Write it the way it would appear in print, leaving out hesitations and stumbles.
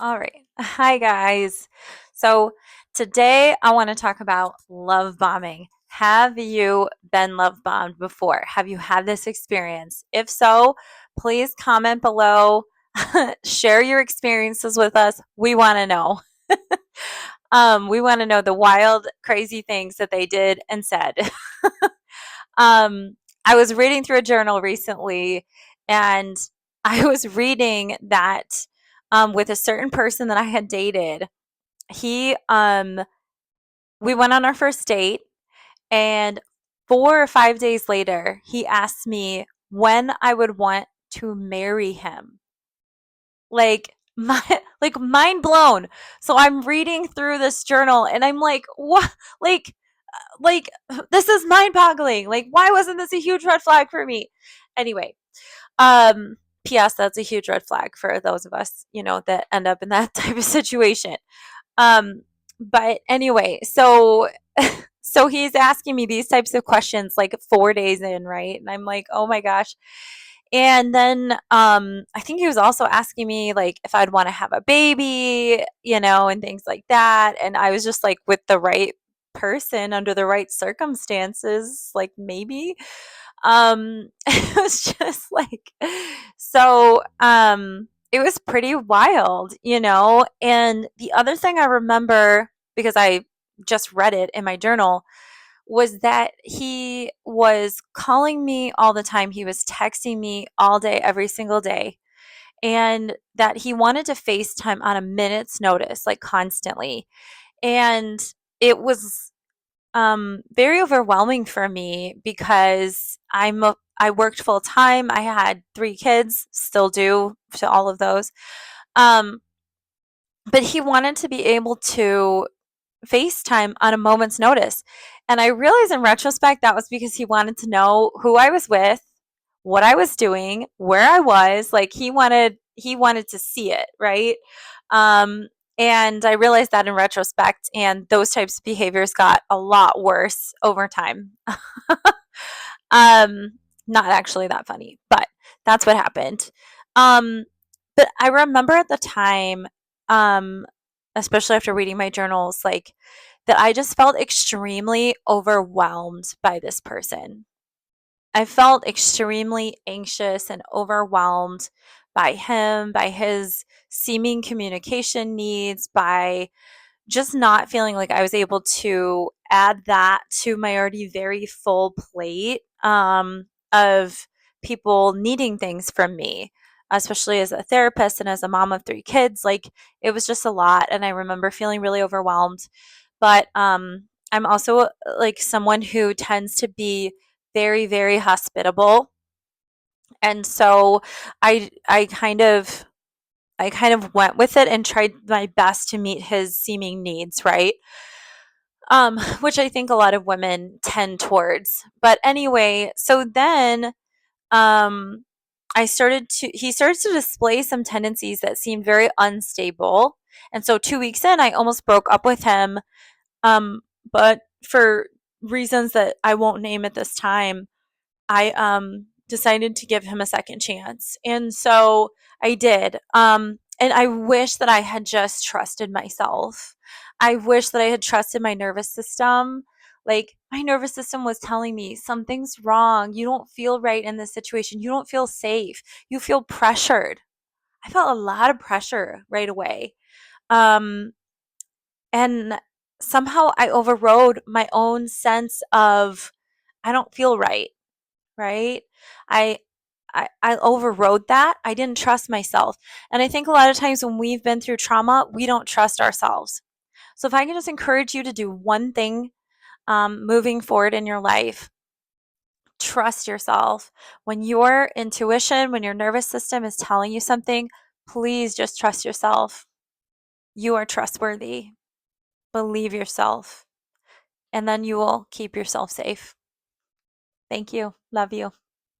All right. Hi, guys. So, today I want to talk about love bombing. Have you been love bombed before? Have you had this experience? If so, please comment below. Share your experiences with us. We want to know. We want to know the wild, crazy things that they did and said. I was reading through a journal recently, and I was reading that with a certain person that I had dated. He, we went on our first date, and 4 or 5 days later, he asked me when I would want to marry him. Like my like mind blown. So I'm reading through this journal and I'm like, what? Like this is mind-boggling. Like why wasn't this a huge red flag for me? Anyway, um PS that's a huge red flag for those of us, that end up in that type of situation. Um but anyway, so he's asking me these types of questions like 4 days in, right? And I'm like, "Oh my gosh." And then I think he was also asking me like if I'd want to have a baby, and things like that. And I was just like with the right person under the right circumstances, like maybe. It was just like it was pretty wild, And the other thing I remember because I just read it in my journal was that he was calling me all the time. He was texting me all day, every single day, and that he wanted to FaceTime on a minute's notice, like constantly. And it was very overwhelming for me because I worked full time. I had 3 kids, still do to all of those. Um, but he wanted to be able to FaceTime on a moment's notice. And I realize in retrospect that was because he wanted to know who I was with, what I was doing, where I was. Like he wanted to see it, right? Um, and I realized that in retrospect, and those types of behaviors got a lot worse over time. um, Not actually that funny, but that's what happened. Um, but I remember at the time, um, especially after reading my journals, like that I just felt extremely overwhelmed by this person. I felt extremely anxious and overwhelmed by him, by his seeming communication needs, by just not feeling like I was able to add that to my already very full plate of people needing things from me, especially as a therapist and as a mom of 3 kids. Like it was just a lot. And I remember feeling really overwhelmed. But I'm also like someone who tends to be very, very hospitable. And so I kind of went with it and tried my best to meet his seeming needs, right? Which I think a lot of women tend towards. But anyway, so then um, he started to display some tendencies that seemed very unstable. And so 2 weeks in, I almost broke up with him. Um, but for reasons that I won't name at this time, I decided to give him a second chance. And so I did. And I wish that I had just trusted myself. I wish that I had trusted my nervous system. Like my nervous system was telling me something's wrong. You don't feel right in this situation. You don't feel safe. You feel pressured. I felt a lot of pressure right away. Um, and somehow I overrode my own sense of I don't feel right, right? I I overrode that. I didn't trust myself. And I think a lot of times when we've been through trauma, we don't trust ourselves. So if I can just encourage you to do one thing moving forward in your life, trust yourself. When your intuition, when your nervous system is telling you something, please just trust yourself. You are trustworthy. Believe yourself, and then you will keep yourself safe. Thank you. Love you.